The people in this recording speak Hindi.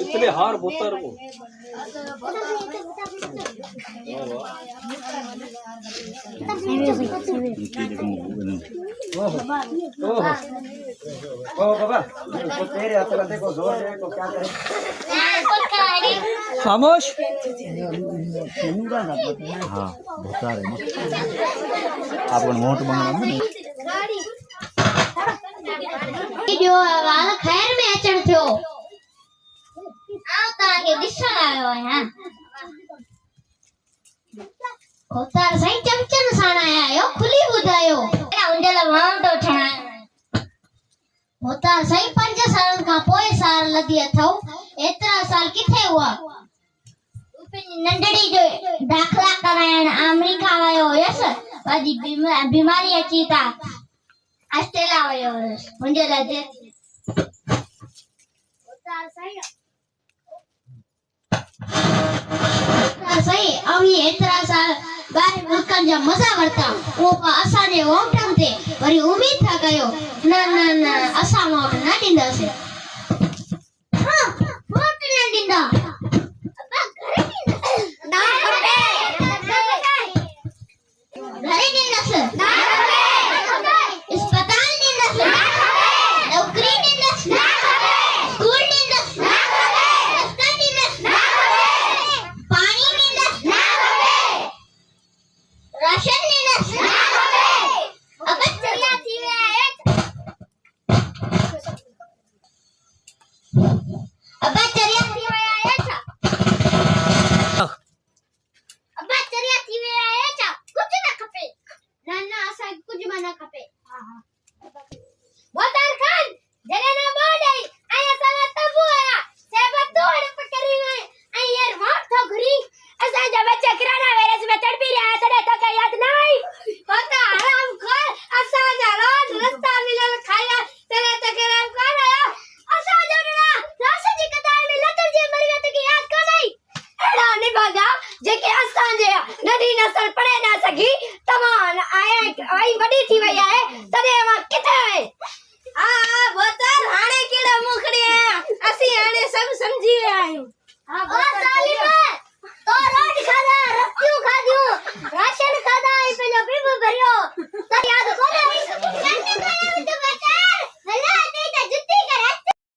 इतने हार बोतर को बाबा तेरे हाथ लगे को जोर है को क्या करे खामोश हाँ बोतर है आप मोट बंगला में जो वाला खैर में अचण थियो आवता के दिसण आयो है खोतार सही चमचन साण आयो खुली बुधायो उंडल वाम तो ठणा खोतार सही 5 साल का पोए साल लदी अथो एतरा साल किथे हुआ नंडड़ी जो दाखला करायण अमेरिका आयो यस वाजी बीमारी अची ता अस्टेला आयो मुंजे लदे खोतार सही अभी एतरा साल बाहर मुल्कन जा मजा वरता वो असा ने ओमटम थे वरी उम्मीद था गयो ना असा मोट ना दिंदा से हां मोट ना दिंदा अबा घरे दिंदा ना घरे दिंदा से ना अस्पताल दिंदा से ना नौकरी दिंदा से ना स्कूल दिंदा से ना रस्ता दिंदा से ना पानी दिंदा से ना राशन दिंदा से ना अब चलिया थी वे आए अब चलिया थी वे आए था अब चलिया थी वे आए था कुछ ना खपे ना असा कुछ मना खपे हां बोतर खान जने ना बोले आया साला तबू आया से बतोड़ पकड़ी में आई यार मार तो घरी असा जब बच्चा किराना वेरस में चढ़ भी रहा तड़े तो क्या याद नहीं होता हराम खोर असा जा रोज रास्ता मिलल खाया तड़े तो हराम खोर आया असा जड़ना रास जी कदाई में लतर जे मरी तो की याद को नहीं एड़ा निभागा जे के असा जे नदी नसल पड़े ना सकी तमान आए आई बड़ी थी वई है तड़े वा किथे है आ बोतर हाणे केड़ा मुखड़ी है असी हाणे सब समझी वे आयो हां बस साली में तो रोज खादा रस्तियों खादियो राशन खादा ई पे जो बिब भरियो तो याद कोने